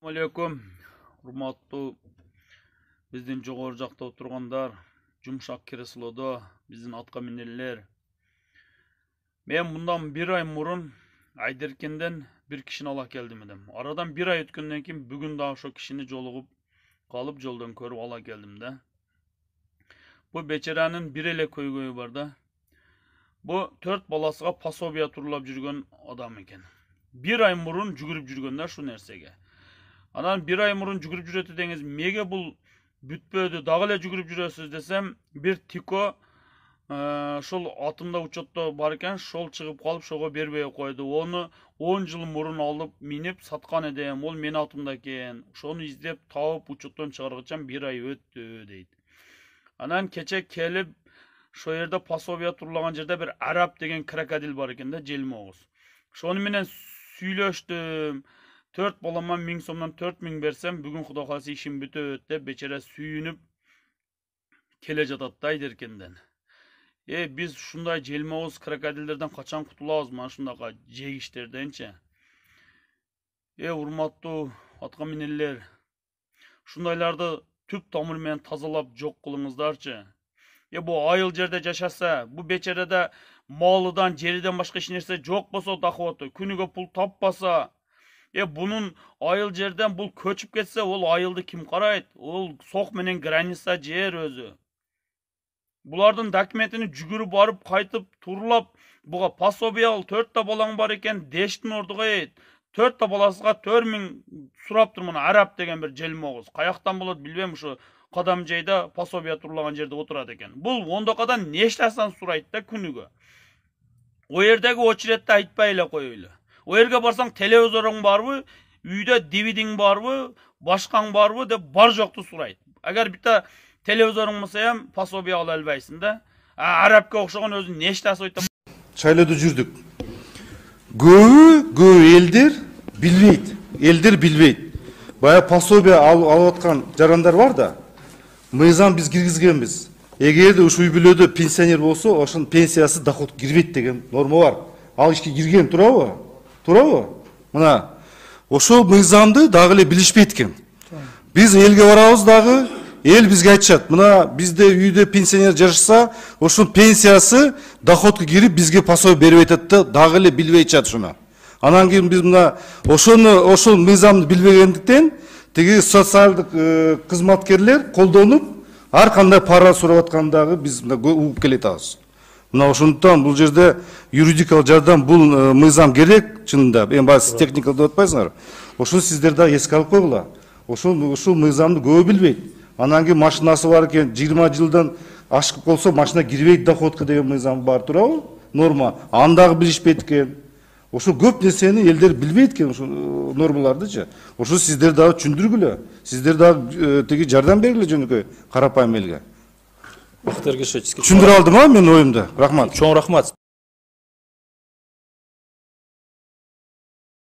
Assalamualaikum, урматтуу биздин жогору жакта отургандар, жумшак креслодо биздин атка минелер. Мен мындан bir ай мурун Айдеркенден bir кишини ала келдим эдим. Арадан bir ай өткөндөн кийин бүгүн да ошо кишини жолугуп калып жолдон көрүп ала келдим да. Бу бечаранын бир эле көйгөйү бар да. Бу 4 баласыга пособия турулап жүргөн адам экен. Bir ай мурун жүгүрүп жүргөн да шу нерсеге. Анан bir ай мурун жүгүрүп жүрөт деңиз, меге бул бүтпөдү, дагы эле жүгүрүп жүрөсүз десем, бир тико шол атымда учетто бар экен, шол чыгып калып, шого бербей койду. Оны 10 жыл мурун алып, минип саткан эдем. Ол мен атымда экен. Ошону издеп, таап, учеттон чыгаргыча 1 ай өттү дейт. Анан кече келип, шо жерде пособия турулаган жерде бир араб деген крокодил бар экен да, желмогуз. Шону менен сүйлөштүм. 4 балама 1000 сомдон 4000 берсем, бүгүн Кудай кааласа ишим бүтөт деп бечара сүйүнүп келе жатат да Айдеркенден. Биз ушундай желмоуз крокодилдерден качан кутулабыз, мына ушундайга жегиштерденчи. Урматтуу атка минелер, ушундайларды түп тамыры менен тазалап жок кылыңыздарчы. Бу айыл жерде жашаса, бу бечарада малыдан, жериден башка эч нерсе жок болсо доходу, күнүгө пул таппаса, bunun ayıl жерден бул көчүп кетсе, ол айылды ким карайт? Ол сок менен граница жер өзү. Булардын документини жүгүрүп барып, кайтып, турлап, буга пособия ал 4 та балаң бар экен, дештин ордуга эйт. 4 та баласыга 4000 сураптыр мына араб деген бир желмогуз. Каяктан болот билбейм, ушу кадам жайда пособия турулаган жерде отурат экен. Бул ондокадан нештасан сурайт да күнүгө. О жердеги очередти айтпай эле коелу. O yerге барсаң телевизорың барбы, үйдө DVD-ң барбы, башкаң барбы деп бар жокту сурайт. Агар битта телевизорың болсо ham пособия ала албайсың да. Арабка окшогон өзү нештасы ойт. Шайлоодо жүрдүк. Көбү элдер билбейт. Бая пособия алып аткан жарандар бар да. Мыйзам биз киргизгенбиз. Эгерде ушул үй бүлөдө пенсионер болсо, ошонун пенсиясы доход кирбейт деген норма бар. Ал ишке кирген турабы? Мына ошол мыйзамды дагы эле билишпейт экен. Биз элге барабыз дагы, эл бизге айтышат. Мына бизде үйдө пенсионер жашаса, ошонун пенсиясы доходко кирип бизге пособия берип атат да, дагы эле билбей атышат шуну. Анан кийин биз мына ошол мыйзамды билбегендиктен тиги социалдык кызматкерлер колдонуп, ар кандай пара сурап аткандагы биз мына угуп келатабыз. Мына ошондуктан бул жерде юридикалык жардам, бул мыйзам керек чынында. Эми баасы техникалык деп атпайсыңар. Ошону сиздер дагы эске алып койгула. Ошол мыйзамды көбү билбейт. Анан кийин машинасы бар экен, 20 жылдан ашып болсо машина кирбейт доходко деген мыйзам бар турабы? Норма. Аны дагы билишпейт экен. Ошол көп нерсени элдер билбейт экен, ошол нормалардычы. Ошо сиздер дагы түшүндүргүлө. Сиздер дагы тиги жардам бергиле жөнөкөй карапайым элге. Бактар Кешечский. Түшүндүрө алдым мен оюмду. Рахмат. Чоң рахмат.